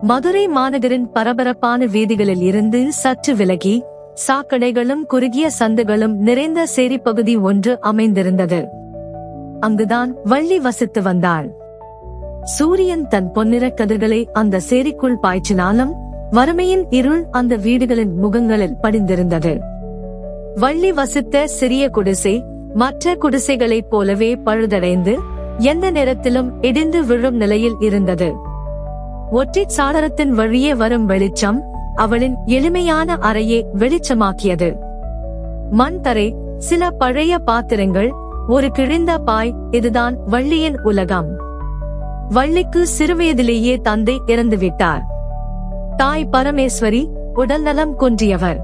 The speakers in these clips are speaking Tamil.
மதுரை மாநகரின் பரபரப்பான வீதிகளில் இருந்து சற்று விலகி சாக்கடைகளும் குறுகிய சந்துகளும் நிறைந்த சேரிப்பகுதி ஒன்று அமைந்திருந்தது. அங்குதான் வள்ளி வசித்து வந்தாள். சூரியன் தன் பொன்னிற கதிர்களை அந்த சேரிக்குள் பாய்ச்சினாலும் வறுமையின் இருள் அந்த வீடுகளின் முகங்களில் படிந்திருந்தது. வள்ளி வசித்த சிறிய குடிசை மற்ற குடிசைகளைப் போலவே பழுதடைந்து எந்த நேரத்திலும் இடிந்து விழும் நிலையில் இருந்தது. ஒற்றைச் சாளரத்தின் வழியே வரும் வெளிச்சம் அவளின் எளிமையான அறையை வெளிச்சமாக்கியது. மண் தரை, சில பழைய பாத்திரங்கள், ஒரு கிழிந்த பாய், இதுதான் வள்ளியின் உலகம். வள்ளிக்கு சிறுவயதிலேயே தந்தை இறந்துவிட்டார். தாய் பரமேஸ்வரி உடல்நலம் குன்றியவர்.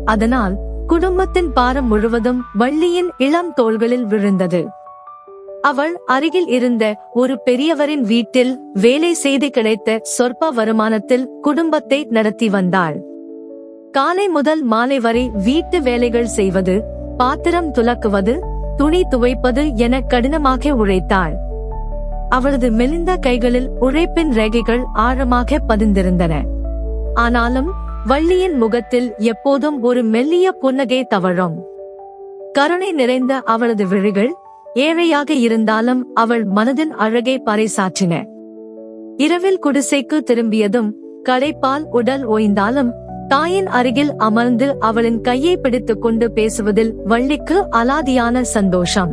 அதனால் குடும்பத்தின் பாரம் முழுவதும் வள்ளியின் இளம் தோள்களில் விழுந்தது. அவள் அருகில் இருந்த ஒரு பெரியவரின் வீட்டில் வேலை செய்து கிடைத்த சொற்ப வருமானத்தில் குடும்பத்தை நடத்தி வந்தாள். காலை முதல் மாலை வரை வீட்டு வேலைகள் செய்வது, பாத்திரம் துலக்குவது, துணி துவைப்பது என கடினமாக உழைத்தாள். அவளது மெலிந்த கைகளில் உழைப்பின் ரேகைகள் ஆழமாக பதிந்திருந்தன. ஆனாலும் வள்ளியின் முகத்தில் எப்போதும் ஒரு மெல்லிய புன்னகை தவழும். கருணை நிறைந்த அவளது விழிகள் ஏழையாக இருந்தாலும் அவள் மனதின் அழகை பறைசாற்றின. இரவில் குடிசைக்கு திரும்பியதும் களைப்பால் உடல் ஓய்ந்தாலும் தாயின் அருகில் அமர்ந்து அவளின் கையை பிடித்துக் கொண்டு பேசுவதில் வள்ளிக்கு அலாதியான சந்தோஷம்.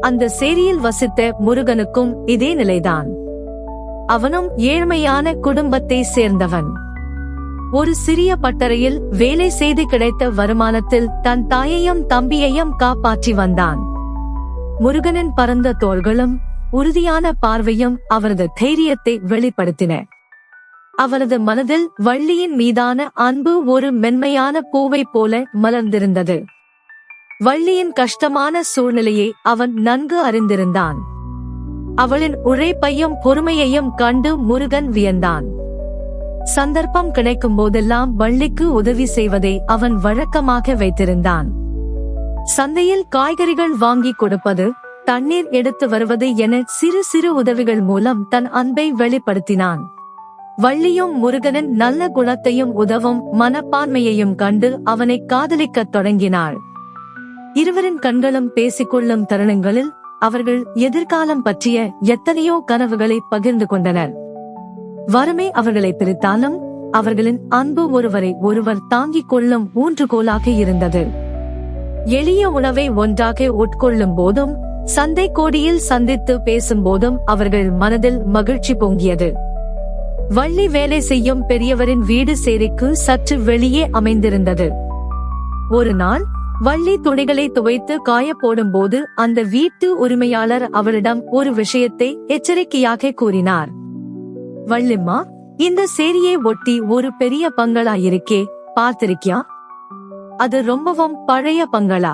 அந்த சேரியில் வசித்த முருகனுக்கும் இதே நிலைதான். அவனும் ஏழ்மையான குடும்பத்தை சேர்ந்தவன். ஒரு சிறிய பட்டறையில் வேலை செய்து கிடைத்த வருமானத்தில் தன் தாயையும் தம்பியையும் காப்பாற்றி வந்தான். முருகனின் பரந்த தோள்களும் உறுதியான பார்வையும் அவரது தைரியத்தை வெளிப்படுத்தின. அவரது மனதில் வள்ளியின் மீதான அன்பு ஒரு மென்மையான பூவை போல மலர்ந்திருந்தது. வள்ளியின் கஷ்டமான சூழ்நிலையை அவன் நன்கு அறிந்திருந்தான். அவளின் உழைப்பையும் பொறுமையையும் கண்டு முருகன் வியந்தான். சந்தர்ப்பம் கிடைக்கும் போதெல்லாம் வள்ளிக்கு உதவி செய்வதை அவன் வழக்கமாக வைத்திருந்தான். சந்தையில் காய்கறிகள் வாங்கி கொடுப்பது, தண்ணீர் எடுத்து வருவது என சிறு சிறு உதவிகள் மூலம் தன் அன்பை வெளிப்படுத்தினான். வள்ளியும் முருகனின் நல்ல குணத்தையும் உதவும் மனப்பான்மையையும் கண்டு அவனை காதலிக்கத் தொடங்கினாள். இருவரின் கண்களும் பேசிக்கொள்ளும் தருணங்களில் அவர்கள் எதிர்காலம் பற்றிய எத்தனையோ கனவுகளை பகிர்ந்து கொண்டனர். வறுமை அவர்களை பிரித்தாலும் அவர்களின் அன்பு ஒருவரை ஒருவர் தாங்கிக் கொள்ளும் ஊன்றுகோலாக இருந்தது. எளிய உணவை ஒன்றாக உட்கொள்ளும் போதும் சந்தை கோடியில் சந்தித்து பேசும் போதும் அவர்கள் மனதில் மகிழ்ச்சி பொங்கியது. வள்ளி வேலை செய்யும் பெரியவரின் வீடு சேரிக்கு சற்று வெளியே அமைந்திருந்தது. ஒரு நாள் வள்ளி துணிகளை துவைத்து காய போடும் போது அந்த வீட்டு உரிமையாளர் அவளிடம் ஒரு விஷயத்தை எச்சரிக்கையாக கூறினார். வள்ளிம்மா, இந்த சேரியை ஒட்டி ஒரு பெரிய பங்களா இருக்கே, பார்த்திருக்கியா? அது ரொம்பவும் பழைய பங்களா.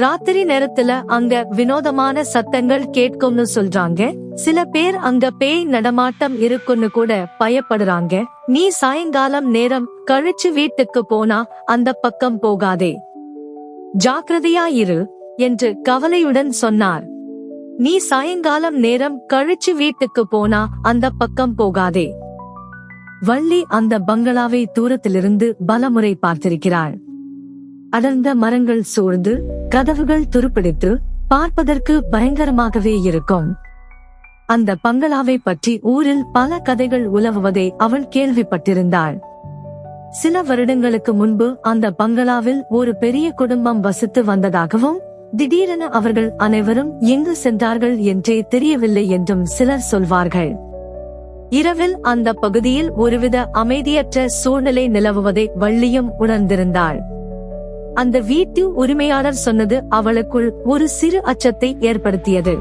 ராத்திரி நேரத்துல அங்க வினோதமான சத்தங்கள் கேட்கும்னு சொல்றாங்க. சில பேர் அங்க பேய் நடமாட்டம் இருக்குன்னு கூட பயப்படுறாங்க. நீ சாயங்காலம் நேரம் கழிச்சு வீட்டுக்கு போனா அந்த பக்கம் போகாதே, ஜாக்கிரதையாயிரு என்று கவலையுடன் சொன்னார். நீ சாயங்காலம் நேரம் கழிச்சு வீட்டுக்கு போனா அந்த பக்கம் போகாதே. வள்ளி அந்த பங்களாவை தூரத்திலிருந்து பலமுறை பார்த்திருக்கிறாள். அடர்ந்த மரங்கள் சூழ்ந்து கதவுகள் துருப்பிடித்து பார்ப்பதற்கு பயங்கரமாகவே இருக்கும். அந்த பங்களாவை பற்றி ஊரில் பல கதைகள் உலவுவதை அவள் கேள்விப்பட்டிருந்தாள். சில வருடங்களுக்கு முன்பு அந்த பங்களாவில் ஒரு பெரிய குடும்பம் வசித்து வந்ததாகவும் திடீரென அவர்கள் அனைவரும் எங்கு சென்றார்கள் என்றே தெரியவில்லை என்றும் சிலர் சொல்வார்கள். இரவில் அந்த பகுதியில் ஒருவித அமைதியற்ற சூழ்நிலை நிலவுவதை வள்ளியும் உணர்ந்திருந்தாள். அந்த வீட்டு உரிமையாளர் சொன்னது அவளுக்குள் ஒரு சிறு அச்சத்தை ஏற்படுத்தியது.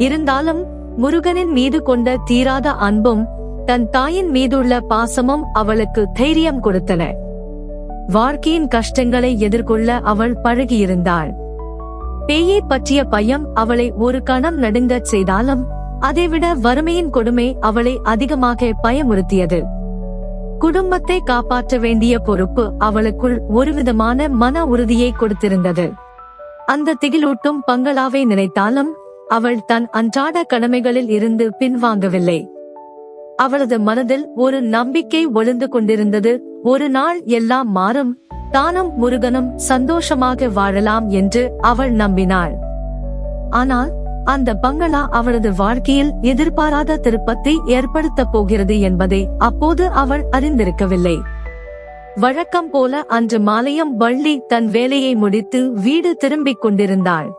இருந்தாலும் முருகனின் மீது கொண்ட தீராத அன்பும் தன் தாயின் மீதுள்ள பாசமும் அவளுக்கு தைரியம் கொடுத்தன. வாழ்க்கையின் கஷ்டங்களை எதிர்கொள்ள அவள் பழகியிருந்தாள். பேயை பற்றிய பயம் அவளை ஒரு கணம் நடுங்கச் செய்தாலும் அதைவிட வறுமையின் கொடுமை அவளை அதிகமாக பயமுறுத்தியது. குடும்பத்தை காப்பாற்ற வேண்டிய பொறுப்பு அவளுக்குள் ஒருவிதமான மன உறுதியை கொடுத்திருந்தது. அந்த திகிலூட்டும் பங்களாவை நினைத்தாலும் அவள் தன் அன்றாட கடமைகளில் இருந்து பின்வாங்கவில்லை. அவளது மனதில் ஒரு நம்பிக்கை ஒளிந்து கொண்டிருந்தது. ஒரு நாள் எல்லாம் மாறும், தானும் முருகனும் சந்தோஷமாக வாழலாம் என்று அவள் நம்பினாள். ஆனால் அந்த பங்களா அவளது வாழ்க்கையில் எதிர்பாராத திருப்பத்தை ஏற்படுத்தப் போகிறது என்பதை அப்போது அவள் அறிந்திருக்கவில்லை. வழக்கம் போல அன்று மாலையும் வள்ளி தன் வேலையை முடித்து வீடு திரும்பிக் கொண்டிருந்தாள்.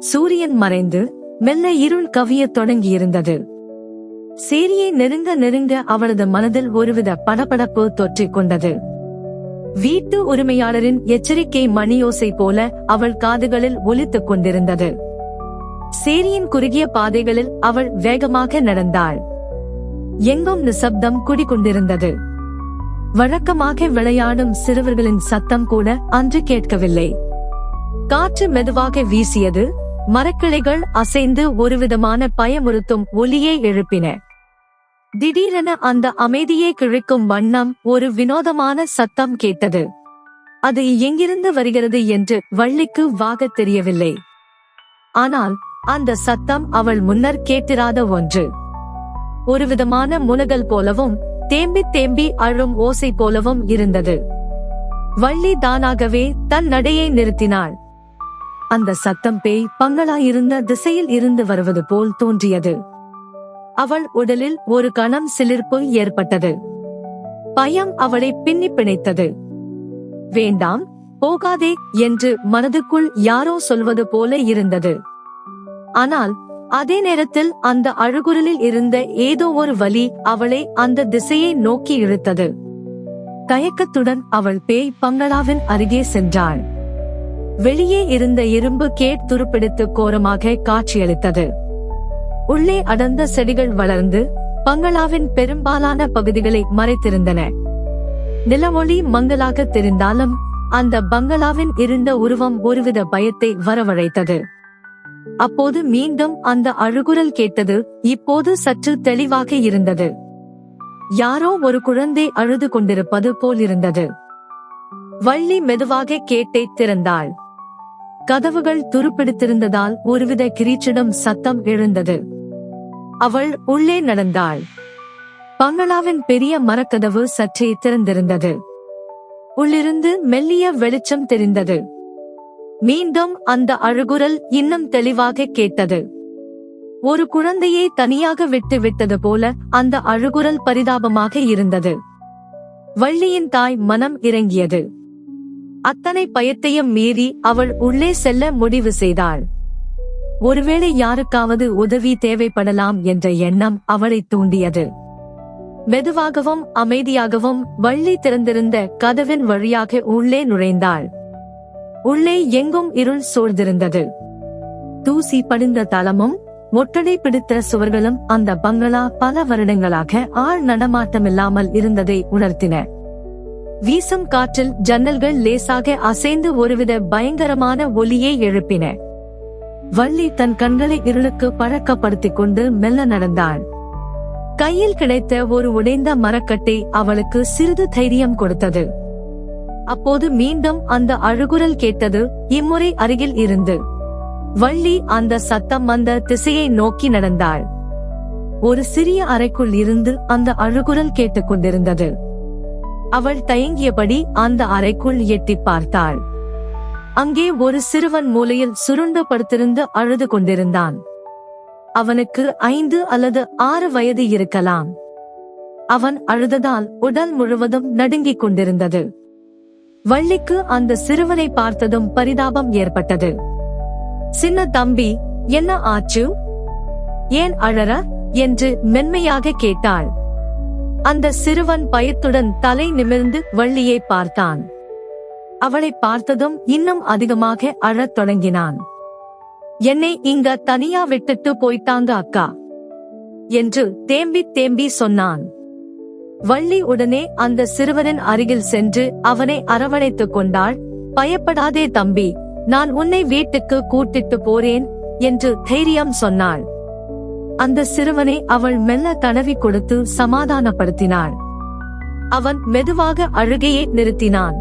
சூரியன் மறைந்து மெல்ல இருள் கவியத் தொடங்கியிருந்தது. சேரியை நெருங்க நெருங்க அவளது மனதில் ஒருவித படபடப்பு தொற்றிக் கொண்டது. வீட்டு உரிமையாளரின் எச்சரிக்கை மணியோசை போல அவள் காதுகளில் ஒலித்துக் கொண்டிருந்தது. சேரியின் குறுகிய பாதைகளில் அவள் வேகமாக நடந்தாள். எங்கும் நிசப்தம் குடிகொண்டிருந்தது. வழக்கமாக விளையாடும் சிறுவர்களின் சத்தம் கூட அன்று கேட்கவில்லை. காற்று மெதுவாக வீசியது. மரக்கிளைகள் அசைந்து ஒருவிதமான பயமுறுத்தும் ஒலியை எழுப்பின. திடீரென அந்த அமைதியை கிழிக்கும் வண்ணம் ஒரு வினோதமான சத்தம் கேட்டது. அது எங்கிருந்து வருகிறது என்று வள்ளிக்கு வாகத் தெரியவில்லை. ஆனால் அந்த சத்தம் அவள் முன்னர் கேட்டிராத ஒன்று. ஒருவிதமான முனகல் போலவும் தேம்பி தேம்பி அழும் ஓசை போலவும் இருந்தது. வள்ளி தானாகவே தன் நடையை நிறுத்தினாள். அந்த சத்தம் பேய் பங்களா இருந்த திசையில் இருந்து வருவது போல் தோன்றியது. அவள் உடலில் ஒரு கணம் சிலிர்ப்பு ஏற்பட்டது. பயம் அவளை பின்னி பிணைத்தது. வேண்டாம், போகாதே என்று மனதுக்குள் யாரோ சொல்வது போல இருந்தது. ஆனால் அதே நேரத்தில் அந்த அழுகுரலில் இருந்த ஏதோ ஒரு வலி அவளை அந்த திசையை நோக்கி இழுத்தது. தயக்கத்துடன் அவள் பேய் பங்களாவின் அருகே சென்றாள். வெளியே இருந்த இரும்பு கேட் துருப்பிடித்து கோரமாக காட்சியளித்தது. உள்ளே அடர்ந்த செடிகள் வளர்ந்து பங்களாவின் பெரும்பாலான பகுதிகளை மறைத்திருந்தன. நிலவொளி மங்கலாக தெரிந்தாலும் அந்த பங்களாவின் இருண்ட உருவம் ஒருவித பயத்தை வரவழைத்தது. அப்போது மீண்டும் அந்த அழுகுரல் கேட்டது. இப்போது சற்று தெளிவாக இருந்தது. யாரோ ஒரு குழந்தை அழுது கொண்டிருப்பது போலிருந்தது. வள்ளி மெதுவாக கேட்டை திறந்தாள். கதவுகள் துருப்பிடித்திருந்ததால் ஒருவித கிரீச்சிடும் சத்தம் எழுந்தது. அவள் உள்ளே நடந்தாள். பங்களாவின் பெரிய மரக்கதவு சற்றே திறந்திருந்தது. உள்ளிருந்து மெல்லிய வெளிச்சம் தெரிந்தது. மீண்டும் அந்த அழுகுரல் இன்னும் தெளிவாக கேட்டது. ஒரு குழந்தையை தனியாக விட்டு விட்டது போல அந்த அழுகுரல் பரிதாபமாக இருந்தது. வள்ளியின் தாய் மனம் இறங்கியது. அத்தனை பயத்தையும் மீறி அவள் உள்ளே செல்ல முடிவு செய்தாள். ஒருவேளை யாருக்காவது உதவி தேவைப்படலாம் என்ற எண்ணம் அவளை தூண்டியது. மெதுவாகவும் அமைதியாகவும் வள்ளி திறந்திருந்த கதவின் வழியாக உள்ளே நுழைந்தாள். உள்ளே எங்கும் இருள் சூழ்ந்திருந்தது. தூசி படிந்த தளமும் ஒட்டடை பிடித்த சுவர்களும் அந்த பங்களா பல வருடங்களாக ஆள் நடமாட்டமில்லாமல் இருந்ததை உணர்த்தின. வீசும் காற்றில் ஜன்னல்கள் லேசாக அசைந்து ஒருவித பயங்கரமான ஒலியை எழுப்பின. வள்ளி தன் கண்களை இருளுக்கு பழக்கப்படுத்திக் கொண்டு மெல்ல நடந்தாள். கையில் கிடைத்த ஒரு உடைந்த மரக்கட்டை அவளுக்கு சிறிது தைரியம் கொடுத்தது. அப்போது மீண்டும் அந்த அழுகுரல் கேட்டது. இம்முறை அருகில் இருந்து. வள்ளி அந்த சத்தம் அந்த திசையை நோக்கி நடந்தாள். ஒரு சிறிய அறைக்குள் இருந்து அந்த அழுகுரல் கேட்டுக் கொண்டிருந்தது. அவள் தயங்கியபடி அந்த அறைக்குள் எட்டி பார்த்தாள். அங்கே ஒரு சிறுவன் மூலையில் சுருண்டு படுத்திருந்து அழுது கொண்டிருந்தான். அவனுக்கு 5 அல்லது 6 வயது இருக்கலாம். அவன் அழுததால் உடல் முழுவதும் நடுங்கிக் கொண்டிருந்தது. வள்ளிக்கு அந்த சிறுவனை பார்த்ததும் பரிதாபம் ஏற்பட்டது. சின்ன தம்பி, என்ன ஆச்சு? ஏன் அழற என்று மென்மையாக கேட்டாள். அந்த சிறுவன் பயத்துடன் தலை நிமிர்ந்து வள்ளியை பார்த்தான். அவளை பார்த்ததும் இன்னும் அதிகமாக அழத் தொடங்கினான். என்னை இங்க தனியா விட்டுட்டு போய்ட்டாங்க அக்கா என்று தேம்பி தேம்பி சொன்னான். வள்ளி உடனே அந்த சிறுவனின் அருகில் சென்று அவனை அரவணைத்துக் கொண்டாள். பயப்படாதே தம்பி, நான் உன்னை வீட்டுக்கு கூட்டிட்டு போறேன் என்று தைரியம் சொன்னாள். அந்த சிறுவனை அவள் மெல்ல தடவி கொடுத்து சமாதானப்படுத்தினாள். அவன் மெதுவாக அழுகையை நிறுத்தினான்.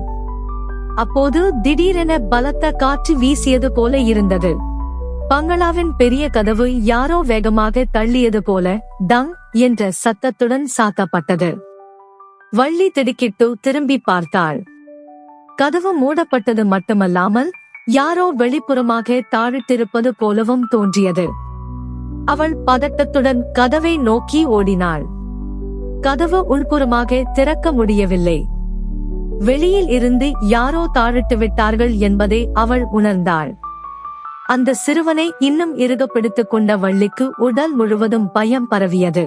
அப்போது திடீரென பலத்த காற்று வீசியது போல இருந்தது. பங்களாவின் பெரிய கதவு யாரோ வேகமாக தள்ளியது போல டங் என்ற சத்தத்துடன் சாத்தப்பட்டது. வள்ளி திடுக்கிட்டு திரும்பி பார்த்தாள். கதவு மூடப்பட்டது மட்டுமல்லாமல் யாரோ வெளிப்புறமாக தாழிட்டிருப்பது போலவும் தோன்றியது. அவள் பதட்டத்துடன் கதவை நோக்கி ஓடினாள். கதவு உள்புறமாக திறக்க முடியவில்லை. வெளியில் இருந்து யாரோ தாழிட்டு விட்டார்கள் என்பதை அவள் உணர்ந்தாள். அந்த சிறுவனை இன்னும் இறுக பிடித்துக் கொண்ட வள்ளிக்கு உடல் முழுவதும் பயம் பரவியது.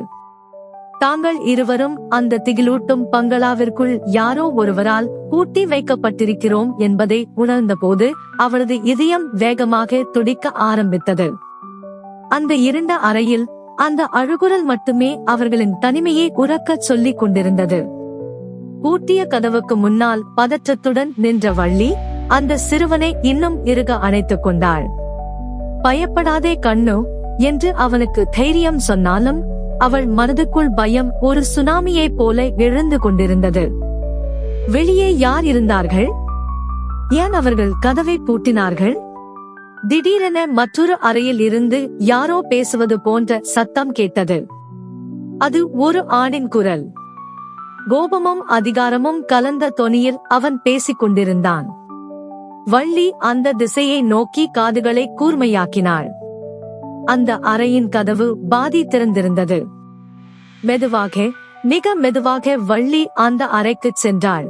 தாங்கள் இருவரும் அந்த திகிலூட்டும் பங்களாவிற்குள் யாரோ ஒருவரால் பூட்டி வைக்கப்பட்டிருக்கிறோம் என்பதை உணர்ந்தபோது அவளது இதயம் வேகமாக துடிக்க ஆரம்பித்தது. அந்த இருண்ட அறையில் அந்த அழுகுரல் மட்டுமே அவர்களின் தனிமையை உரக்கச் சொல்லிக் கொண்டிருந்தது. பூட்டிய கதவுக்கு முன்னால் பதற்றத்துடன் நின்ற வள்ளி அந்த சிறுவனை இன்னும் இறுக அணைத்துக் கொண்டாள். பயப்படாதே கண்ணு என்று அவனுக்கு தைரியம் சொன்னாலும் அவள் மனதுக்குள் பயம் ஒரு சுனாமியைப் போல எழுந்து கொண்டிருந்தது. வெளியே யார் இருந்தார்கள்? ஏன் அவர்கள் கதவை பூட்டினார்கள்? திடீரென மற்றொரு அறையில் இருந்து யாரோ பேசுவது போன்ற சத்தம் கேட்டது. அது ஒரு ஆணின் குரல். கோபமும் அதிகாரமும் கலந்த தொனியில் அவன் பேசிக் கொண்டிருந்தான். வள்ளி அந்த திசையை நோக்கி காதுகளை கூர்மையாக்கினாள். அந்த அறையின் கதவு பாதி திறந்திருந்தது. மெதுவாக, மிக மெதுவாக வள்ளி அந்த அறைக்குச் சென்றாள்.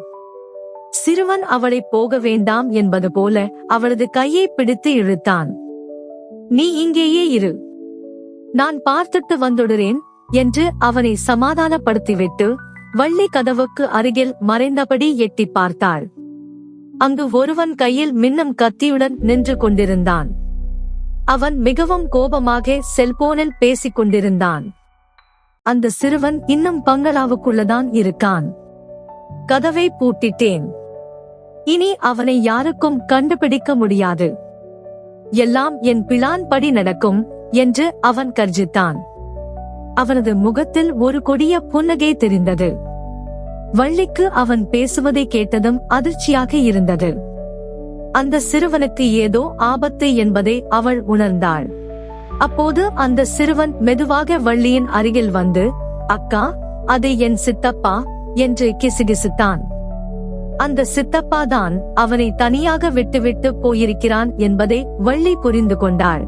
சிறுவன் அவளை போக வேண்டாம் என்பது போல அவளது கையை பிடித்து இழுத்தான். நீ இங்கேயே இரு, நான் பார்த்துட்டு வந்துடுறேன் என்று அவனை சமாதானப்படுத்திவிட்டு வள்ளி கதவுக்கு அருகில் மறைந்தபடி எட்டி பார்த்தாள். அங்கு ஒருவன் கையில் மின்னும் கத்தியுடன் நின்று கொண்டிருந்தான். அவன் மிகவும் கோபமாக செல்போனில் பேசிக் கொண்டிருந்தான். அந்த சிறுவன் இன்னும் பங்களாவுக்குள்ளதான் இருக்கான். கதவை பூட்டிட்டேன். இனி அவனை யாருக்கும் கண்டுபிடிக்க முடியாது. எல்லாம் என் பிளான் படி நடக்கும் என்று அவன் கர்ஜித்தான். அவனது முகத்தில் ஒரு கொடிய புன்னகை தெரிந்தது. வள்ளிக்கு அவன் பேசுவதை கேட்டதும் அதிர்ச்சியாக இருந்தது. அந்த சிறுவனுக்கு ஏதோ ஆபத்து என்பதை அவள் உணர்ந்தாள். அப்போது அந்த சிறுவன் மெதுவாக வள்ளியின் அருகில் வந்து, அக்கா, அது என் சித்தப்பா என்று கிசுகிசுத்தான். அந்த சித்தப்பா தான் அவனை தனியாக விட்டுவிட்டு போயிருக்கிறான் என்பதை வள்ளி புரிந்து கொண்டாள்.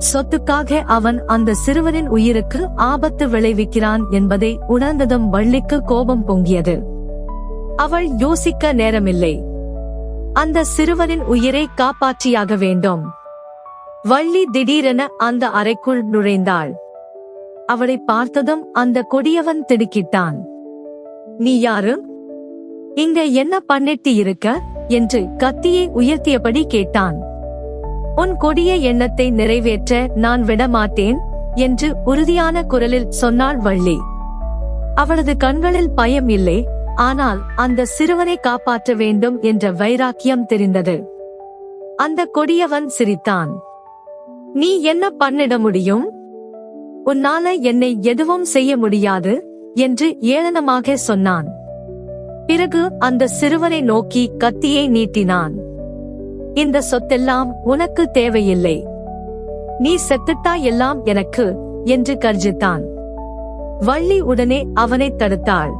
சொத்துக்காக அவன் அந்த சிறுவனின் உயிருக்கு ஆபத்து விளைவிக்கிறான் என்பதை உணர்ந்ததும் வள்ளிக்கு கோபம் பொங்கியது. அவள் யோசிக்க நேரமில்லை. அந்த சிறுவனின் உயிரை காப்பாற்றியாக வேண்டும். வள்ளி திடீரென அந்த அறைக்குள் நுழைந்தாள். அவளை பார்த்ததும் அந்த கொடியவன் திடுக்கிட்டான். நீ யாரு? இங்க என்ன பண்ணிட்டு இருக்க என்று கத்தியை உயர்த்தியபடி கேட்டான். உன் கொடிய எண்ணத்தை நிறைவேற்ற நான் விடமாட்டேன் என்று உறுதியான குரலில் சொன்னாள் வள்ளி. அவளது கண்களில் பயம் இல்லை, ஆனால் அந்த சிறுவனை காப்பாற்ற வேண்டும் என்ற வைராக்கியம் தெரிந்தது. அந்த கொடியவன் சிரித்தான். நீ என்ன பண்ணிட முடியும்? உன்னால என்னை எதுவும் செய்ய முடியாது என்று ஏளனமாக சொன்னான். பிறகு அந்த சிறுவனை நோக்கி கத்தியை நீட்டினான். இந்த சொத்தெல்லாம் உனக்கு தேவையில்லை, நீ செத்துட்டா எல்லாம் எனக்கு என்று கர்ஜித்தான். வள்ளி உடனே அவனை தடுத்தாள்.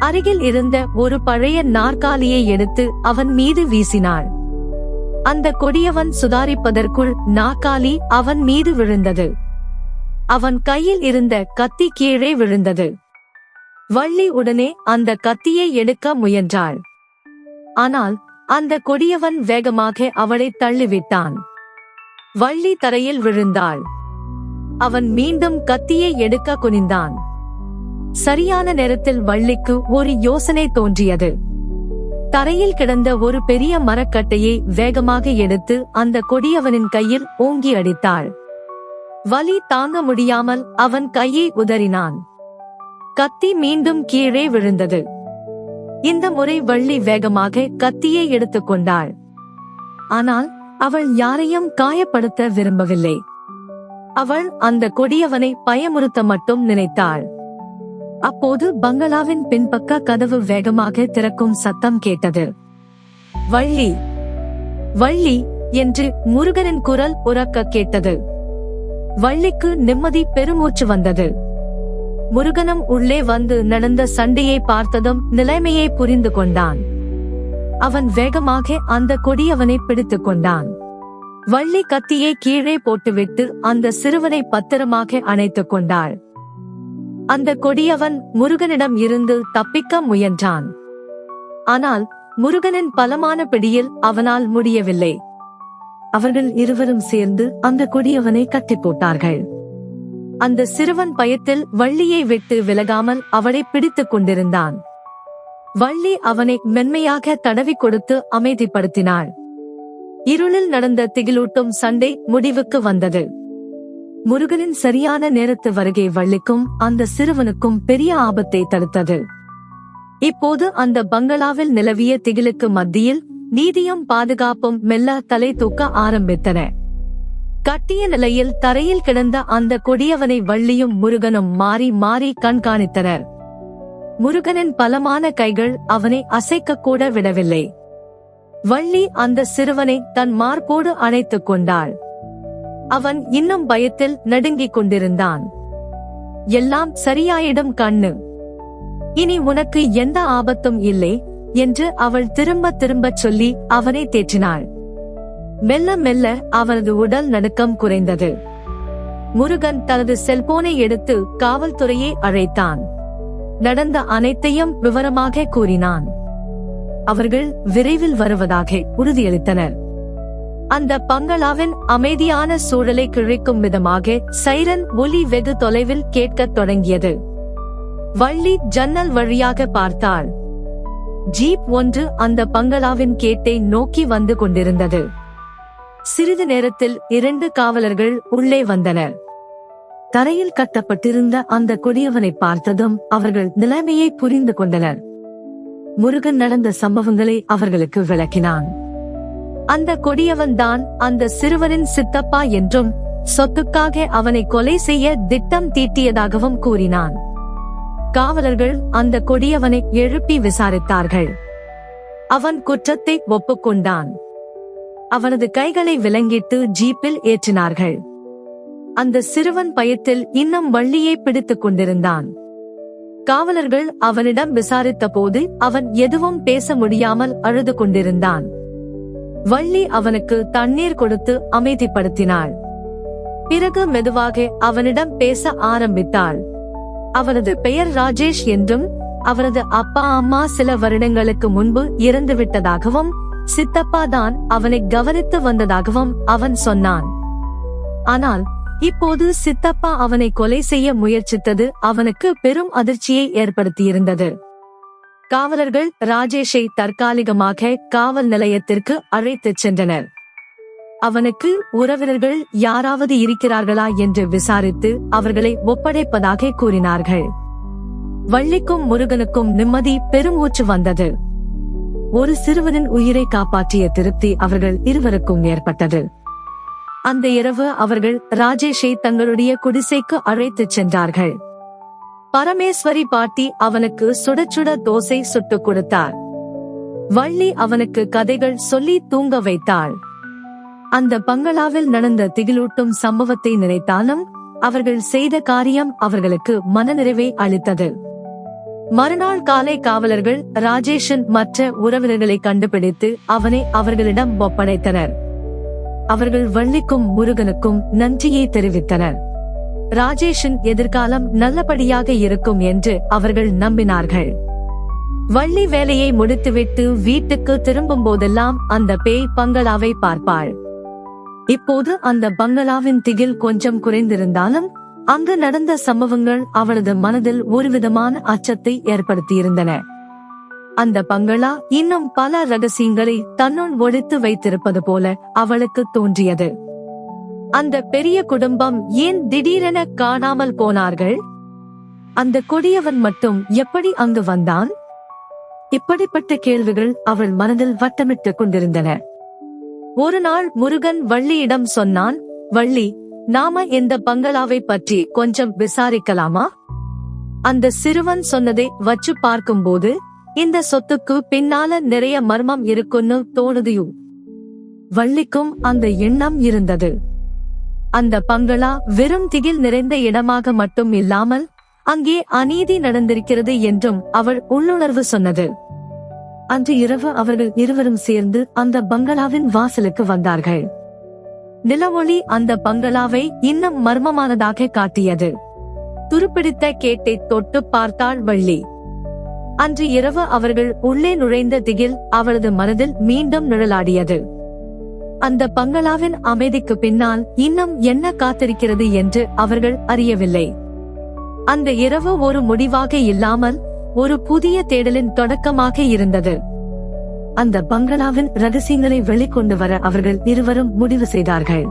அருகில் இருந்த ஒரு பழைய நாற்காலியை எடுத்து அவன் மீது வீசினாள். அந்த கொடியவன் சுதாரிப்பதற்குள் நாற்காலி அவன் மீது விழுந்தது. அவன் கையில் இருந்த கத்தி கீழே விழுந்தது. வள்ளி உடனே அந்த கத்தியை எடுக்க முயன்றாள். ஆனால் அந்த கொடியவன் வேகமாக அவளை தள்ளிவிட்டான். வள்ளி தரையில் விழுந்தாள். அவன் மீண்டும் கத்தியை எடுக்க குனிந்தான். சரியான நேரத்தில் வள்ளிக்கு ஒரு யோசனை தோன்றியது. தரையில் கிடந்த ஒரு பெரிய மரக்கட்டையை வேகமாக எடுத்து அந்த கொடியவனின் கையில் ஓங்கி அடித்தாள். வலி தாங்க முடியாமல் அவன் கையை உதறினான். கத்தி மீண்டும் கீழே விழுந்தது. இந்த முறை வள்ளி வேகமாக கத்தியை எடுத்துக்கொண்டாள். ஆனால் அவள் யாரையும் காயப்படுத்த விரும்பவில்லை. அவள் அந்த கொடியவனை பயமுறுத்த மட்டும் நினைத்தாள். அப்போது பங்களாவின் பின்பக்க கதவு வேகமாக திறக்கும் சத்தம் கேட்டது. வள்ளி, வள்ளி என்று முருகனின் குரல் உரக்க கேட்டது. வள்ளிக்கு நிம்மதி பெருமூச்சு வந்தது. முருகனும் உள்ளே வந்து நடந்த சண்டையை பார்த்ததும் நிலைமையை புரிந்து கொண்டான். அவன் வேகமாக அந்த கொடியவனை பிடித்துக் கொண்டான். வள்ளி கத்தியை கீழே போட்டுவிட்டு அந்த சிறுவனை பத்திரமாக அணைத்துக் கொண்டாள். அந்த கொடியவன் முருகனிடம் இருந்து தப்பிக்க முயன்றான். ஆனால் முருகனின் பலமான பிடியில் அவனால் முடியவில்லை. அவர்கள் இருவரும் சேர்ந்து அந்த கொடியவனை கட்டி போட்டார்கள். அந்த சிறுவன் பயத்தில் வள்ளியை விட்டு விலகாமல் அவளை பிடித்துக் கொண்டிருந்தான். வள்ளி அவனை மென்மையாக தடவி கொடுத்து அமைதிப்படுத்தினாள். இருளில் நடந்த திகிலூட்டும் சண்டை முடிவுக்கு வந்தது. முருகனின் சரியான நேரத்து வருகை வள்ளிக்கும் அந்த சிறுவனுக்கும் பெரிய ஆபத்தை தடுத்தது. இப்போது அந்த பங்களாவில் நிலவிய திகிலுக்கு மத்தியில் நீதியும் பாதுகாப்பும் மெல்ல தலை தூக்க ஆரம்பித்தன. கட்டிய நிலையில் தரையில் கிடந்த அந்த கொடியவனை வள்ளியும் முருகனும் மாறி மாறி கண்காணித்தனர். முருகனின் பலமான கைகள் அவனை அசைக்க கூட விடவில்லை. வள்ளி அந்த சிறுவனை தன் மார்போடு அணைத்துக் கொண்டாள். அவன் இன்னும் பயத்தில் நடுங்கிக் கொண்டிருந்தான். எல்லாம் சரியாயிடும் கண்ணு, இனி உனக்கு எந்த ஆபத்தும் இல்லை என்று அவள் திரும்ப திரும்பச் சொல்லி அவனை தேற்றினாள். மெல்ல மெல்ல அவனது உடல் நடுக்கம் குறைந்தது. முருகன் தனது செல்போனை எடுத்து காவல்துறையை அழைத்தான். நடந்த அனைத்தையும் விவரமாக கூறினான். அவர்கள் விரைவில் வருவதாக உறுதியளித்தனர். அந்த பங்களாவின் அமைதியான சூழலை கிழிக்கும் விதமாக சைரன் ஒலி வெகு தொலைவில் கேட்கத் தொடங்கியது. வள்ளி ஜன்னல் வழியாக பார்த்தாள். ஜீப் ஒன்று அந்த பங்களாவின் கேட்டை நோக்கி வந்து கொண்டிருந்தது. சிறிது நேரத்தில் 2 காவலர்கள் உள்ளே வந்தனர். தரையில் கட்டப்பட்டிருந்த அந்த கொடியவனை பார்த்ததும் அவர்கள் நிலைமையை புரிந்து கொண்டனர். முருகன் நடந்த சம்பவங்களை அவர்களுக்கு விளக்கினான். அந்த கொடியவன் தான் அந்த சிறுவனின் சித்தப்பா என்றும் சொத்துக்காக அவனை கொலை செய்ய திட்டம் தீட்டியதாகவும் கூறினான். காவலர்கள் அந்த கொடியவனை எழுப்பி விசாரித்தார்கள். அவன் குற்றத்தை ஒப்புக்கொண்டான். அவனது கைகளை விலங்கிட்டு ஜீப்பில் ஏற்றினார்கள். அந்த சிறுவன் பயத்தில் இன்னும் வள்ளியை பிடித்துக் கொண்டிருந்தான். காவலர்கள் அவனிடம் விசாரித்த போது அவன் எதுவும் பேச முடியாமல் அழுது கொண்டிருந்தான். வள்ளி அவனுக்கு தண்ணீர் கொடுத்து அமைதிப்படுத்தினாள். பிறகு மெதுவாக அவனிடம் பேச ஆரம்பித்தாள். அவனது பெயர் ராஜேஷ் என்றும் அவரது அப்பா அம்மா சில வருடங்களுக்கு முன்பு இறந்துவிட்டதாகவும் சித்தப்பா தான் அவனை கவனித்து வந்ததாகவும் அவன் சொன்னான். ஆனால் இப்போது சித்தப்பா அவனை கொலை செய்ய முயற்சித்தது அவனுக்கு பெரும் அதிர்ச்சியை ஏற்படுத்தியிருந்தது. காவலர்கள் ராஜேஷை தற்காலிகமாக காவல் நிலையத்திற்கு அழைத்துச் சென்றனர். அவனுக்கு உறவினர்கள் யாராவது இருக்கிறார்களா என்று விசாரித்து அவர்களை ஒப்படைப்பதாக கூறினார்கள். வள்ளிக்கும் முருகனுக்கும் நிம்மதி பெருமூச்சு வந்தது. ஒரு சிறுவனின் உயிரை காப்பாற்றிய திருப்தி அவர்கள் இருவருக்கும் ஏற்பட்டது. அந்த இரவு அவர்கள் ராஜேஷை தங்களுடைய குடிசைக்கு அழைத்துச் சென்றார்கள். பரமேஸ்வரி பாட்டி அவனுக்கு சுட சுட தோசை சுட்டுக் கொடுத்தார். வள்ளி அவனுக்கு கதைகள் சொல்லி தூங்க வைத்தாள். அந்த பங்களாவில் நடந்த திகிலூட்டும் சம்பவத்தை நினைத்தாலும் அவர்கள் செய்த காரியம் அவர்களுக்கு மனநிறைவை அளித்தது. மறுநாள் காலை காவலர்கள் ராஜேஷின் மற்ற உறவினர்களை கண்டுபிடித்து அவனை அவர்களிடம் ஒப்படைத்தனர். அவர்கள் வள்ளிக்கும் முருகனுக்கும் நன்றியை தெரிவித்தனர். ராஜேஷின் எதிர்காலம் நல்லபடியாக இருக்கும் என்று அவர்கள் நம்பினார்கள். வள்ளி வேலையை முடித்துவிட்டு வீட்டுக்கு திரும்பும் போதெல்லாம் அந்த பேய் பங்களாவை பார்ப்பாள். இப்போது அந்த பங்களாவின் திகில் கொஞ்சம் குறைந்திருந்தாலும் அங்கு நடந்த சம்பவங்கள் அவளது மனதில் ஒருவிதமான அச்சத்தை ஏற்படுத்தியிருந்தன. அந்த பங்களா இன்னும் பல ரகசியங்களை தன்னுள் ஒழித்து வைத்திருப்பது போல அவளுக்கு தோன்றியது. அந்த பெரிய குடும்பம் ஏன் திடீரென காணாமல் போனார்கள்? அந்த கொடியவன் மட்டும் எப்படி அங்கு வந்தான்? இப்படிப்பட்ட கேள்விகள் அவள் மனதில் வட்டமிட்டுக் கொண்டிருந்தன. ஒரு நாள் முருகன் வள்ளியிடம் சொன்னான், வள்ளி, நாம இந்த பங்களாவை பற்றி கொஞ்சம் விசாரிக்கலாமா? அந்த சிறுவன் சொன்னதை வச்சு பார்க்கும்போது இந்த சொத்துக்கு பின்னால நிறைய மர்மம் இருக்குன்னு தோணுதியும். வள்ளிக்கும் அந்த எண்ணம் இருந்தது. அந்த பங்களா வெறும் திகில் நிறைந்த இடமாக மட்டும் இல்லாமல் அங்கே அநீதி நடந்திருக்கிறது என்றும் அவள் உள்ளுணர்வு சொன்னது. அன்று இரவு அவர்கள் இருவரும் சேர்ந்து அந்த பங்களாவின் வாசலுக்கு வந்தார்கள். நிலவொளி அந்த பங்களாவை இன்னும் மர்மமானதாக காட்டியது. துருப்பிடித்த கேட்டை தொட்டு பார்த்தாள் வள்ளி. அன்று இரவு அவர்கள் உள்ளே நுழைந்த திகில் அவளது மனதில் மீண்டும் நிழலாடியது. அந்த பங்களாவின் அமைதிக்கு பின்னால் இன்னும் என்ன காத்திருக்கிறது என்று அவர்கள் அறியவில்லை. அந்த இரவு ஒரு முடிவாக இல்லாமல் ஒரு புதிய தேடலின் தொடக்கமாக இருந்தது. அந்த பங்களாவின் ரகசியங்களை வெளிக்கொண்டு வர அவர்கள் இருவரும் முடிவு செய்தார்கள்.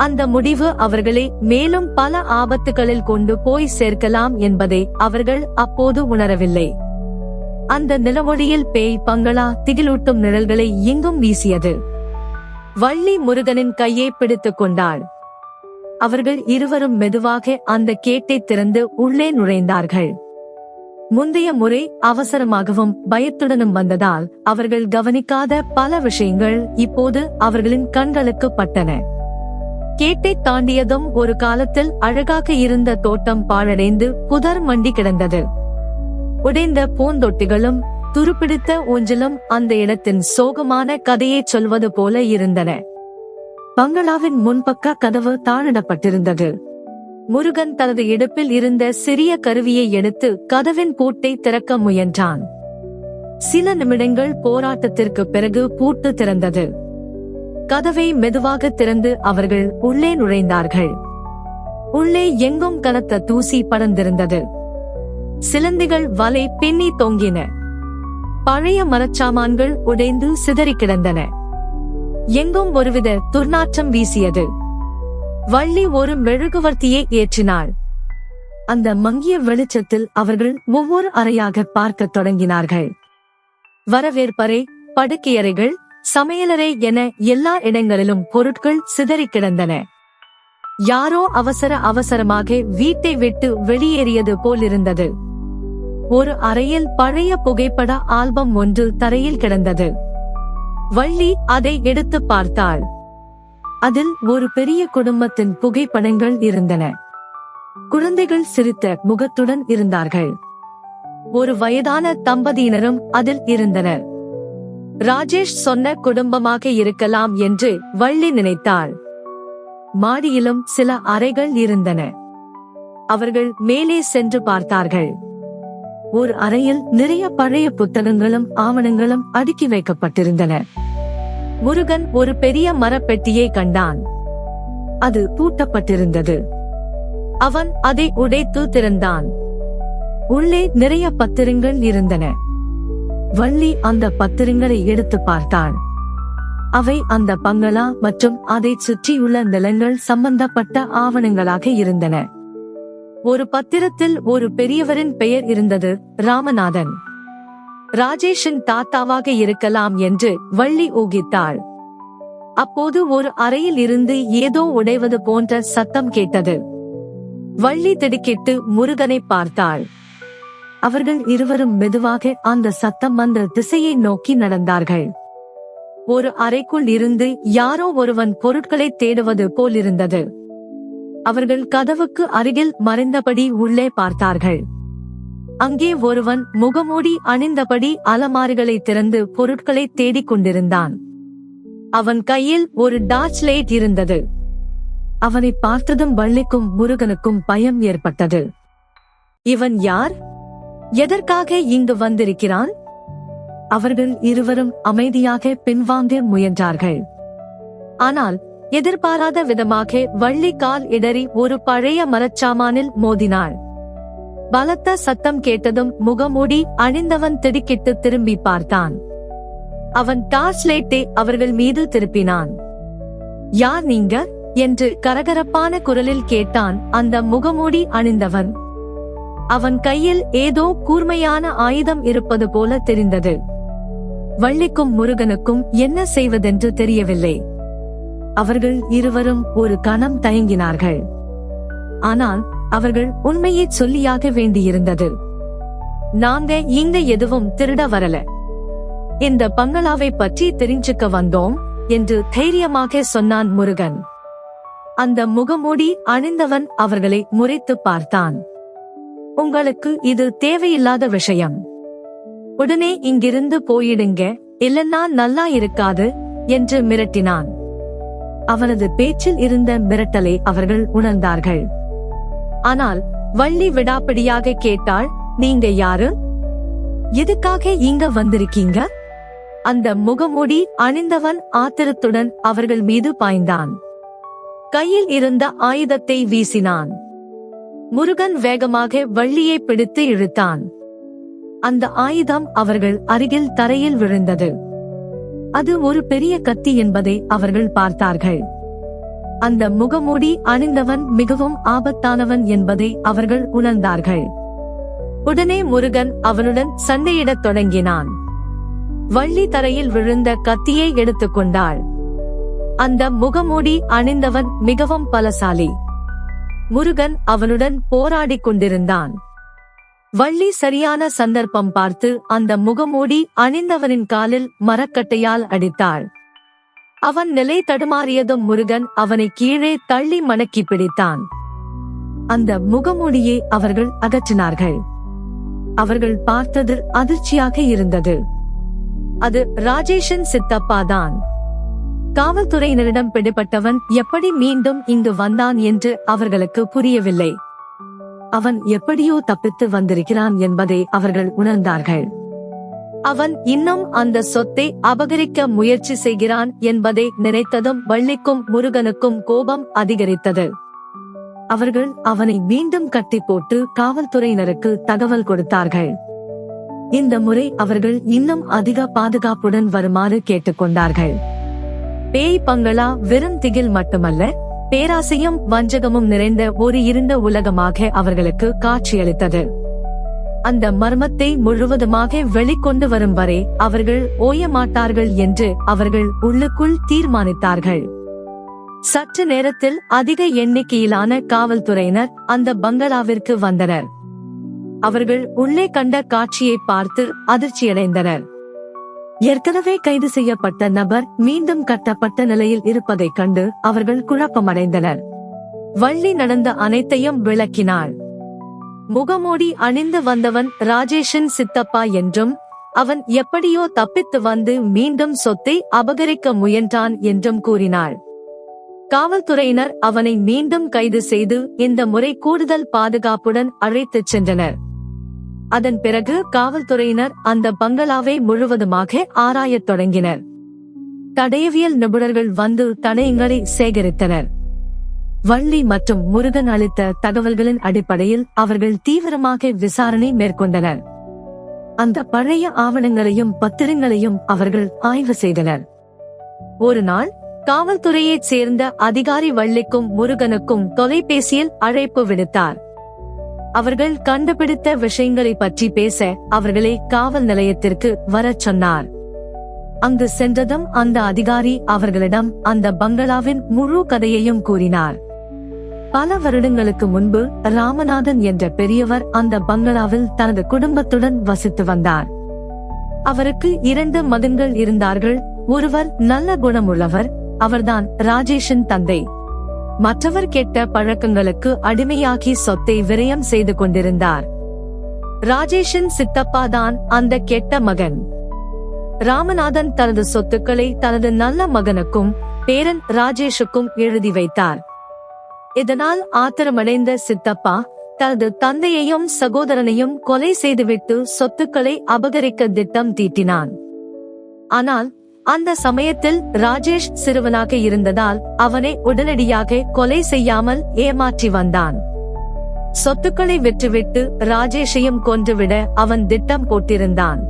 அந்த முடிவு அவர்களை மேலும் பல ஆபத்துகளில் கொண்டு போய் சேர்க்கலாம் என்பதை அவர்கள் அப்போது உணரவில்லை. அந்த நிலவொளியில் பேய் பங்களா திகிலூட்டும் நிழல்களை எங்கும் வீசியது. வள்ளி முருகனின் கையை பிடித்துக் கொண்டாள். அவர்கள் இருவரும் மெதுவாக அந்த கேட்டை திறந்து உள்ளே நுழைந்தார்கள். முந்தைய முறை அவசரமாகவும் பயத்துடனும் வந்ததால் அவர்கள் கவனிக்காத பல விஷயங்கள் இப்போது அவர்களின் கண்களுக்கு பட்டன. கேட்டை தாண்டியதும் ஒரு காலத்தில் அழகாக இருந்த தோட்டம் பாழடைந்து புதர் மண்டி கிடந்தது. உடைந்த பூந்தொட்டிகளும் துருப்பிடித்த ஊஞ்சலும் அந்த இடத்தின் சோகமான கதையை சொல்வது போல இருந்தன. பங்களாவின் முன்பக்க கதவு தாழிடப்பட்டிருந்தது. முருகன் தனது இடுப்பில் இருந்த சிறிய கருவியை எடுத்து கதவின் பூட்டை திறக்க முயன்றான். சில நிமிடங்கள் போராட்டத்திற்கு பிறகு பூட்டு திறந்தது. கதவை மெதுவாக திறந்து அவர்கள் உள்ளே நுழைந்தார்கள். உள்ளே எங்கும் கனத்த தூசி படர்ந்திருந்தது. சிலந்திகள் வலை பின்னி தொங்கின. பழைய மரச்சாமான்கள் உடைந்து சிதறி கிடந்தன. எங்கும் ஒருவித துர்நாற்றம் வீசியது. வள்ளி ஒரு மெழுகுவர்த்தியை ஏற்றினாள். அந்த மங்கிய வெளிச்சத்தில் அவர்கள் ஒவ்வொரு அறையாக பார்க்க தொடங்கினார்கள். வரவேற்பறை, படுக்கையறைகள், சமையலறை என எல்லா இடங்களிலும் பொருட்கள் சிதறி கிடந்தன. யாரோ அவசரமாக வீட்டை விட்டு வெளியேறியது போலிருந்தது. ஒரு அறையில் பழைய புகைப்பட ஆல்பம் ஒன்று தரையில் கிடந்தது. வள்ளி அதை எடுத்து பார்த்தாள். அதில் ஒரு பெரிய குடும்பத்தின் புகைப்படங்கள் இருந்தன. குழந்தைகள் சிரித்த முகத்துடன் இருந்தார்கள். ஒரு வயதான தம்பதியினரும் அதில் இருந்தனர். ராஜேஷ் சொன்ன குடும்பமாக இருக்கலாம் என்று வள்ளி நினைத்தாள். மாடியிலும் சில அறைகள் இருந்தன. அவர்கள் மேலே சென்று பார்த்தார்கள். ஒரு அறையில் நிறைய பழைய புத்தகங்களும் ஆவணங்களும் அடுக்கி வைக்கப்பட்டிருந்தன. முருகன் ஒரு பெரிய மரப்பெட்டியை கண்டான். அது பூட்டப்பட்டிருந்தது. அவன் அதை உடைத்து திறந்தான். உள்ளே நிறைய பத்திரங்கள் இருந்தன. வள்ளி அந்த பத்திரங்களை எடுத்து பார்த்தாள். அவை அந்த பங்களா மற்றும் அதைச் சுற்றியுள்ள நிலங்கள் சம்பந்தப்பட்ட ஆவணங்களாக இருந்தன. ஒரு பத்திரத்தில் ஒரு பெரியவரின் பெயர் இருந்தது, ராமநாதன். ராஜேஷின் தாத்தாவாக இருக்கலாம் என்று வள்ளி ஊகித்தாள். அப்போது ஒரு அறையில் இருந்து ஏதோ உடைவது போன்ற சத்தம் கேட்டது. வள்ளி திடுக்கிட்டு முருகனை பார்த்தாள். அவர்கள் இருவரும் மெதுவாக அந்த சத்தம் வந்த திசையை நோக்கி நடந்தார்கள். ஒரு அறைக்குள் இருந்து யாரோ ஒருவன் பொருட்களை தேடுவது போலிருந்தது. அவர்கள் கதவுக்கு அருகில் மறைந்தபடி உள்ளே பார்த்தார்கள். அங்கே ஒருவன் முகமூடி அணிந்தபடி அலமாரிகளை திறந்து பொருட்களை தேடிக் கொண்டிருந்தான். அவன் கையில் ஒரு டார்ச் லைட் இருந்தது. அவனை பார்த்ததும் வள்ளிக்கும் முருகனுக்கும் பயம் ஏற்பட்டது. இவன் யார்? எதற்காக இங்கு வந்திருக்கிறான்? அவர்கள் இருவரும் அமைதியாக பின்வாங்க முயன்றார்கள். ஆனால் எதிர்பாராத விதமாக வள்ளி கால் இடறி ஒரு பழைய மரச்சாமானில் மோதினாள். பலத்த சத்தம் கேட்டதும் முகமூடி அணிந்தவன் திடுக்கிட்டு திரும்பி பார்த்தான். அவன் டார்ச் லைட்டை அவர்கள் மீது திருப்பினான். யார் நீங்க என்று கரகரப்பான குரலில் கேட்டான் அந்த முகமூடி அணிந்தவன். அவன் கையில் ஏதோ கூர்மையான ஆயுதம் இருப்பது போல தெரிந்தது. வள்ளிக்கும் முருகனுக்கும் என்ன செய்வதென்று தெரியவில்லை. அவர்கள் இருவரும் ஒரு கணம் தயங்கினார்கள். ஆனால் அவர்கள் உண்மையை சொல்லியாக வேண்டியிருந்தது. நாங்க இங்க எதுவும் திருட வரல. இந்த பங்களாவை பற்றி தெரிஞ்சுக்க வந்தோம் என்று தைரியமாக சொன்னான் முருகன். அந்த முகமூடி அணிந்தவன் அவர்களை முறைத்து பார்த்தான். உங்களுக்கு இது தேவையில்லாத விஷயம். உடனே இங்கிருந்து போயிடுங்க, இல்லன்னா நல்லா இருக்காது என்று மிரட்டினான். அவனது பேச்சில் இருந்த மிரட்டலை அவர்கள் உணர்ந்தார்கள். ஆனால் வள்ளி விடாப்பிடியாக கேட்டாள், நீங்க யாரு? எதுக்காக இங்க வந்திருக்கீங்க? அந்த முகமூடி அணிந்தவன் ஆத்திரத்துடன் அவர்கள் மீது பாய்ந்தான். கையில் இருந்த ஆயுதத்தை வீசினான். முருகன் வேகமாக வள்ளியை பிடித்து இழுத்தான். அந்த ஆயுதம் அவர்கள் அருகில் தரையில் விழுந்தது. அது ஒரு பெரிய கத்தி என்பதை அவர்கள் பார்த்தார்கள். அந்த முகமூடி அணிந்தவன் மிகவும் ஆபத்தானவன் என்பதை அவர்கள் உணர்ந்தார்கள். உடனே முருகன் அவனுடன் சண்டையிடத் தொடங்கினான். வள்ளி தரையில் விழுந்த கத்தியை எடுத்துக்கொண்டாள். அந்த முகமூடி அணிந்தவன் மிகவும் பலசாலி. முருகன் அவனுடன் போராடிக் கொண்டிருந்தான். வள்ளி சரியான சந்தர்ப்பம் பார்த்து அந்த முகமூடி அணிந்தவனின் காலில் மரக்கட்டையால் அடித்தாள். அவன் நிலை தடுமாறியதும் முருகன் அவனை கீழே தள்ளி மடக்கி பிடித்தான். அந்த முகமூடியை அவர்கள் அகற்றினார்கள். அவர்கள் பார்த்தது அதிர்ச்சியாக இருந்தது. அது ராஜேஷின் சித்தப்பாதான். காவல்துறையினரிடம் பிடிபட்டவன் எப்படி மீண்டும் இங்கு வந்தான் என்று அவர்களுக்கு புரியவில்லை. அவன் எப்படியோ தப்பித்து வந்திருக்கிறான் என்பதை அவர்கள் உணர்ந்தார்கள். அவன் இன்னும் அந்த சொத்தை அபகரிக்க முயற்சி செய்கிறான் என்பதை நினைத்ததும் வள்ளிக்கும் முருகனுக்கும் கோபம் அதிகரித்தது. அவர்கள் அவனை மீண்டும் கட்டி போட்டு காவல்துறையினருக்கு தகவல் கொடுத்தார்கள். இந்த முறை அவர்கள் இன்னும் அதிக பாதுகாப்புடன் வருமாறு கேட்டுக்கொண்டார்கள். பேய் பங்களா வெறும் திகில் மட்டுமல்ல, பேராசையும் வஞ்சகமும் நிறைந்த ஒரு இருண்ட உலகமாக அவர்களுக்கு காட்சியளித்தது. அந்த மர்மத்தை முழுவதுமாக வெளிக்கொண்டு வரும் வரை அவர்கள் ஓயமாட்டார்கள் என்று அவர்கள் உள்ளுக்குள் தீர்மானித்தார்கள். சற்று நேரத்தில் அதிக எண்ணிக்கையிலான காவல்துறையினர் அந்த பங்களாவிற்கு வந்தனர். அவர்கள் உள்ளே கண்ட காட்சியை பார்த்து அதிர்ச்சியடைந்தனர். ஏற்கனவே கைது செய்யப்பட்ட நபர் மீண்டும் கட்டப்பட்ட நிலையில் இருப்பதைக் கண்டு அவர்கள் குழப்பமடைந்தனர். வள்ளி நடந்த அனைத்தையும் விளக்கினாள். முகமூடி அணிந்து வந்தவன் ராஜேஷின் சித்தப்பா என்றும், அவன் எப்படியோ தப்பித்து வந்து மீண்டும் சொத்தை அபகரிக்க முயன்றான் என்றும் கூறினாள். காவல்துறையினர் அவனை மீண்டும் கைது செய்து இந்த முறை கூடுதல் பாதுகாப்புடன் அழைத்துச் சென்றனர். அதன் பிறகு காவல்துறையினர் அந்த பங்களாவை முழுவதுமாக ஆராயத் தொடங்கினர். தடயவியல் நிபுணர்கள் வந்து தடயங்களை சேகரித்தனர். வள்ளி மற்றும் முருகன் அளித்த தகவல்களின் அடிப்படையில் அவர்கள் தீவிரமாக விசாரணை மேற்கொண்டனர். அந்த பழைய ஆவணங்களையும் பத்திரங்களையும் அவர்கள் ஆய்வு செய்தனர். ஒரு நாள் காவல்துறையைச் சேர்ந்த அதிகாரி வள்ளிக்கும் முருகனுக்கும் தொலைபேசியில் அழைப்பு விடுத்தார். அவர்கள் கண்டுபிடித்த விஷயங்களை பற்றி பேச அவர்களை காவல் நிலையத்திற்கு வரச் சொன்னார். அங்கு சென்றதும் அந்த அதிகாரி அவர்களிடம் அந்த பங்களாவின் முழு கதையையும் கூறினார். பல வருடங்களுக்கு முன்பு ராமநாதன் என்ற பெரியவர் அந்த பங்களாவில் தனது குடும்பத்துடன் வசித்து வந்தார். அவருக்கு 2 மகன்கள் இருந்தார்கள். ஒருவர் நல்ல குணமுள்ளவர், அவர்தான் ராஜேஷின் தந்தை. மற்றவர் கெட்ட பழக்கங்களுக்கு அடிமையாகி சொத்தை விரயம் செய்து கொண்டிருந்தார். ராஜேஷின் சித்தப்பாதான் அந்த கெட்ட மகன். ராமநாதன் தனது சொத்துக்களை தனது நல்ல மகனுக்கும் பேரன் ராஜேஷுக்கும் எழுதி வைத்தார். இதனால் ஆத்திரமடைந்த சித்தப்பா தனது தந்தையையும் சகோதரனையும் கொலை செய்துவிட்டு சொத்துக்களை அபகரிக்க திட்டம் தீட்டினான். ஆனால் அந்த சமயத்தில் ராஜேஷ் சிறுவனாக இருந்ததால் அவனை உடனடியாக கொலை செய்யாமல் ஏமாற்றி வந்தான். சொத்துக்களை விற்றுவிட்டு ராஜேஷையும் கொன்றுவிட அவன் திட்டம் போட்டிருந்தான்.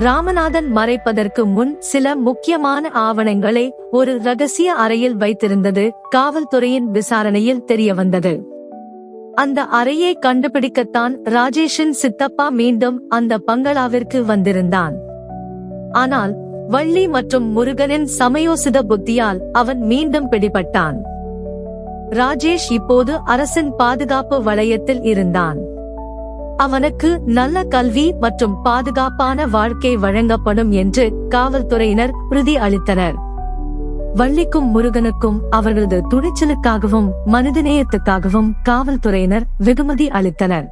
ராமநாதன் மறைப்பதற்கு முன் சில முக்கியமான ஆவணங்களை ஒரு ரகசிய அறையில் வைத்திருந்தது காவல்துறையின் விசாரணையில் தெரியவந்தது. அந்த அறையை கண்டுபிடிக்கத்தான் ராஜேஷின் சித்தப்பா மீண்டும் அந்த பங்களாவிற்கு வந்திருந்தான். ஆனால் வள்ளி மற்றும் முருகனின் சமயோசித புத்தியால் அவன் மீண்டும் பிடிபட்டான். ராஜேஷ் இப்போது அரசின் பாதுகாப்பு வளையத்தில் இருந்தான். அவனுக்கு நல்ல கல்வி மற்றும் பாதுகாப்பான வாழ்க்கை வழங்கப்படும் என்று காவல்துறையினர் உறுதி அளித்தனர். வள்ளிக்கும் முருகனுக்கும் அவர்களது துணிச்சலுக்காகவும் மனிதநேயத்துக்காகவும் காவல்துறையினர் வெகுமதி அளித்தனர்.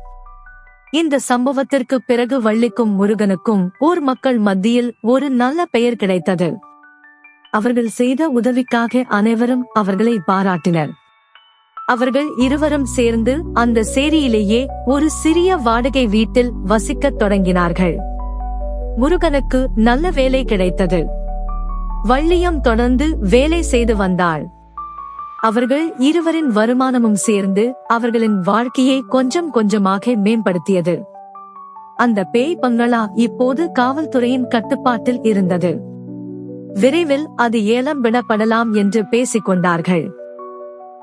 இந்த சம்பவத்திற்கு பிறகு வள்ளிக்கும் முருகனுக்கும் ஊர் மக்கள் மத்தியில் ஒரு நல்ல பெயர் கிடைத்தது. அவர்கள் செய்த உதவிக்காக அனைவரும் அவர்களை பாராட்டினர். அவர்கள் இருவரும் சேர்ந்து அந்த சேரியிலேயே ஒரு சிறிய வாடகை வீட்டில் வசிக்கத் தொடங்கினார்கள். முருகனுக்கு நல்ல வேலை கிடைத்தது. வள்ளியும் தொடர்ந்து வேலை செய்து வந்தாள். அவர்கள் இருவரின் வருமானமும் சேர்ந்து அவர்களின் வாழ்க்கையை கொஞ்சம் கொஞ்சமாக மேம்படுத்தியது. அந்த பேய் பங்களா இப்போது காவல்துறையின் கட்டுப்பாட்டில் இருந்தது. விரைவில் அது ஏலம் விடப்படலாம் என்று பேசிக் கொண்டார்கள்.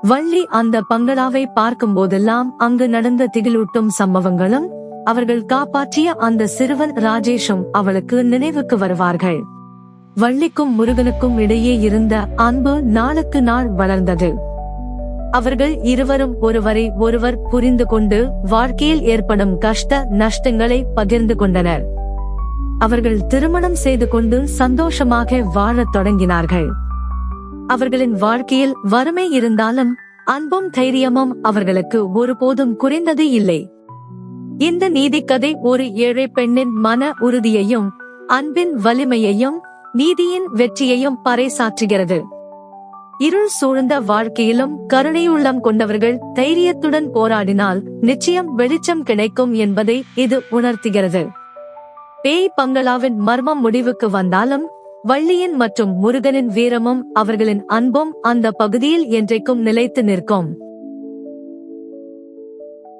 வள்ளி அந்த பங்களாவை பார்க்கும் போதெல்லாம் அங்கு நடந்த திகிலூட்டும் சம்பவங்களும் அவர்கள் காப்பாற்றிய அந்த சிறுவன் ராஜேஷும் அவளுக்கு நினைவுக்கு வருவார்கள். வள்ளிக்கும் முருகனுக்கும் இடையே இருந்த அன்பு நாளுக்கு நாள் வளர்ந்தது. அவர்கள் இருவரும் ஒருவரை ஒருவர் புரிந்து கொண்டு வாழ்க்கையில் ஏற்படும் கஷ்ட நஷ்டங்களை பகிர்ந்து கொண்டனர். அவர்கள் திருமணம் செய்து கொண்டு சந்தோஷமாக வாழத் தொடங்கினார்கள். அவர்களின் வாழ்க்கையில் வறுமை இருந்தாலும் அன்பும் தைரியமும் அவர்களுக்கு ஒருபோதும் குறைந்தது இல்லை. இந்த நீதிக்கதை ஒரு ஏழை பெண்ணின் மன உறுதியையும் அன்பின் வலிமையையும் நீதியின் வெற்றியையும் பறைசாற்றுகிறது. இருள் சூழ்ந்த வாழ்க்கையிலும் கருணையுள்ளம் கொண்டவர்கள் தைரியத்துடன் போராடினால் நிச்சயம் வெளிச்சம் கிடைக்கும் என்பதை இது உணர்த்துகிறது. பேய் பங்களாவின் மர்மம் முடிவுக்கு வந்தாலும் வள்ளியின் மற்றும் முருகனின் வீரமும் அவர்களின் அன்பும் அந்த பகுதியில் என்றைக்கும் நிலைத்து நிற்கும்.